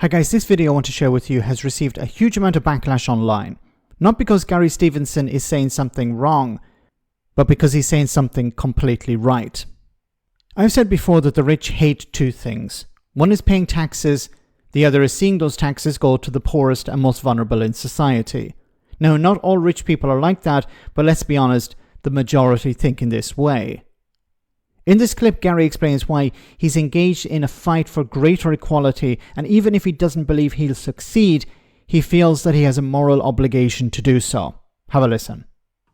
Hi guys, this video I want to share with you has received a huge amount of backlash online. Not because Gary Stevenson is saying something wrong, but because he's saying something completely right. I've said before that the rich hate two things. One is paying taxes, the other is seeing those taxes go to the poorest and most vulnerable in society. Now, not all rich people are like that, but let's be honest, the majority think in this way. In this clip, Gary explains why he's engaged in a fight for greater equality, and even if he doesn't believe he'll succeed, he feels that he has a moral obligation to do so. Have a listen.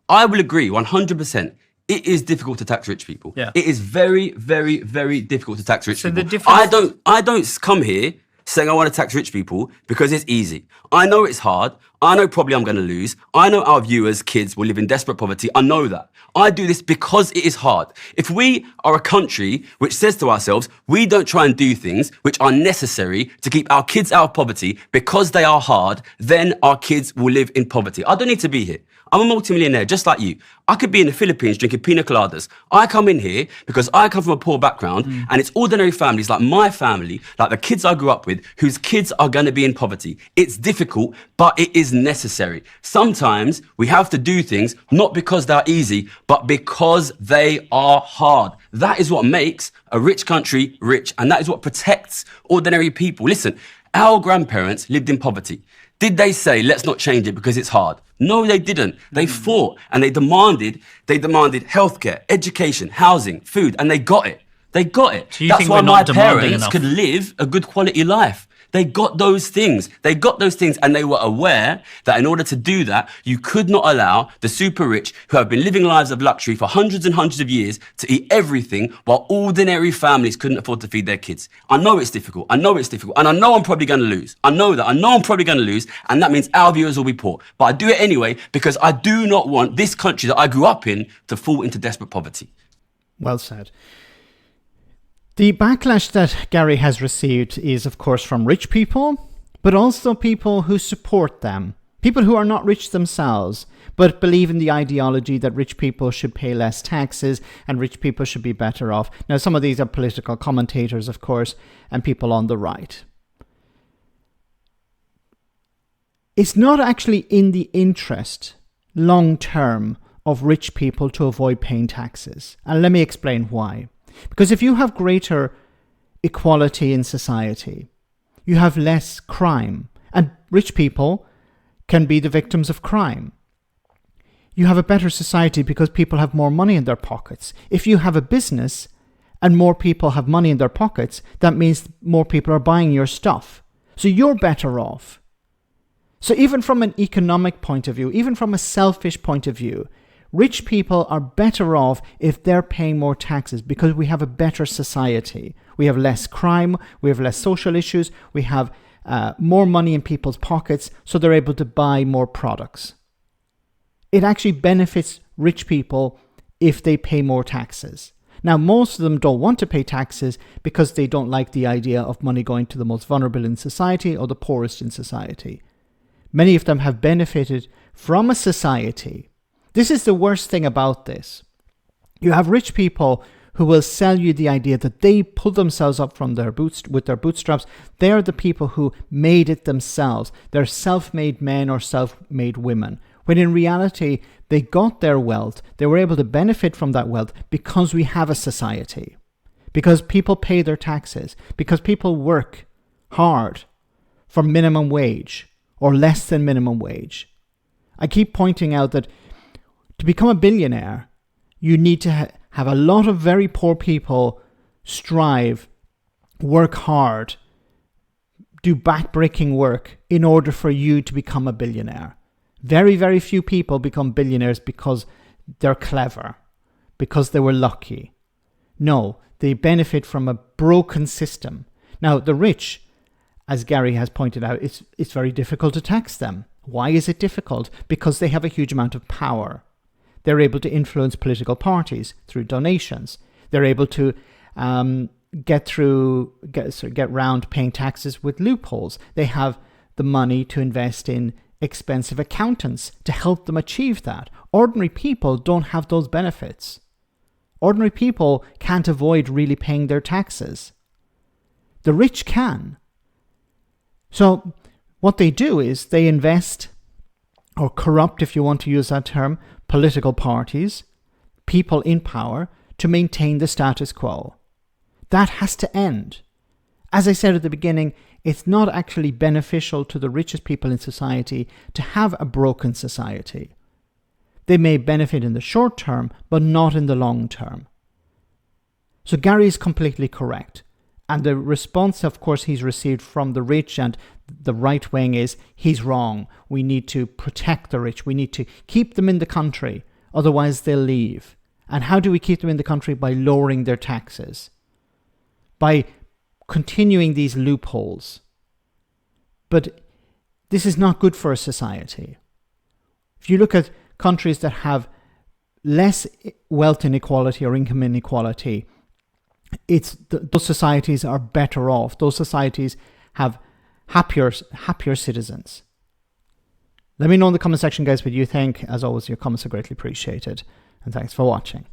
I will agree 100%. It is difficult to tax rich people. Yeah. It is very, very, very difficult to tax rich So people. the difference... I don't come here saying I want to tax rich people because it's easy. I know it's hard. I know probably I'm going to lose. I know our viewers, kids, will live in desperate poverty. I know that. I do this because it is hard. If we are a country which says to ourselves, we don't try and do things which are necessary to keep our kids out of poverty because they are hard, then our kids will live in poverty. I don't need to be here. I'm a multimillionaire just like you. I could be in the Philippines drinking pina coladas. I come in here because I come from a poor background and it's ordinary families like my family, like the kids I grew up with, whose kids are going to be in poverty. It's difficult, but it is necessary. Sometimes we have to do things not because they're easy, but because they are hard. That is what makes a rich country rich, and that is what protects ordinary people. Listen, our grandparents lived in poverty. Did they say, let's not change it because it's hard? No, they didn't. They fought and they demanded healthcare, education, housing, food, and they got it. They got it. So That's why my parents enough? could live a good quality life. They got those things. They got those things, and they were aware that in order to do that, you could not allow the super rich who have been living lives of luxury for hundreds and hundreds of years to eat everything while ordinary families couldn't afford to feed their kids. I know it's difficult. I know it's difficult. And I know I'm probably going to lose. I know that. I know I'm probably going to lose. And that means our viewers will be poor. But I do it anyway because I do not want this country that I grew up in to fall into desperate poverty. Well said. The backlash that Gary has received is, of course, from rich people, but also people who support them. People who are not rich themselves, but believe in the ideology that rich people should pay less taxes and rich people should be better off. Now, some of these are political commentators, of course, and people on the right. It's not actually in the interest, long term, of rich people to avoid paying taxes. And let me explain why. Because if you have greater equality in society, you have less crime, and rich people can be the victims of crime. You have a better society because people have more money in their pockets. If you have a business and more people have money in their pockets, that means more people are buying your stuff. So you're better off. So even from an economic point of view, even from a selfish point of view, rich people are better off if they're paying more taxes because we have a better society. We have less crime, we have less social issues, we have more money in people's pockets, so they're able to buy more products. It actually benefits rich people if they pay more taxes. Now, most of them don't want to pay taxes because they don't like the idea of money going to the most vulnerable in society or the poorest in society. Many of them have benefited from a society. This is the worst thing about this. You have rich people who will sell you the idea that they pull themselves up from their with their bootstraps. They're the people who made it themselves. They're self-made men or self-made women. When in reality, they got their wealth. They were able to benefit from that wealth because we have a society. Because people pay their taxes. Because people work hard for minimum wage or less than minimum wage. I keep pointing out that to become a billionaire, you need to have a lot of very poor people strive, work hard, do backbreaking work in order for you to become a billionaire. Very, very few people become billionaires because they're clever, because they were lucky. No, they benefit from a broken system. Now, the rich, as Gary has pointed out, it's very difficult to tax them. Why is it difficult? Because they have a huge amount of power. They're able to influence political parties through donations. They're able to get round paying taxes with loopholes. They have the money to invest in expensive accountants to help them achieve that. Ordinary people don't have those benefits. Ordinary people can't avoid really paying their taxes. The rich can. So what they do is they invest, or corrupt, if you want to use that term, political parties, people in power, to maintain the status quo. That has to end. As I said at the beginning, it's not actually beneficial to the richest people in society to have a broken society. They may benefit in the short term, but not in the long term. So Gary is completely correct. And the response, of course, he's received from the rich and the right wing is, he's wrong. We need to protect the rich. We need to keep them in the country. Otherwise, they'll leave. And how do we keep them in the country? By lowering their taxes. By continuing these loopholes. But this is not good for a society. If you look at countries that have less wealth inequality or income inequality, those societies are better off. Those societies have happier citizens. Let me know in the comment section, guys, what you think. As always, your comments are greatly appreciated. And thanks for watching.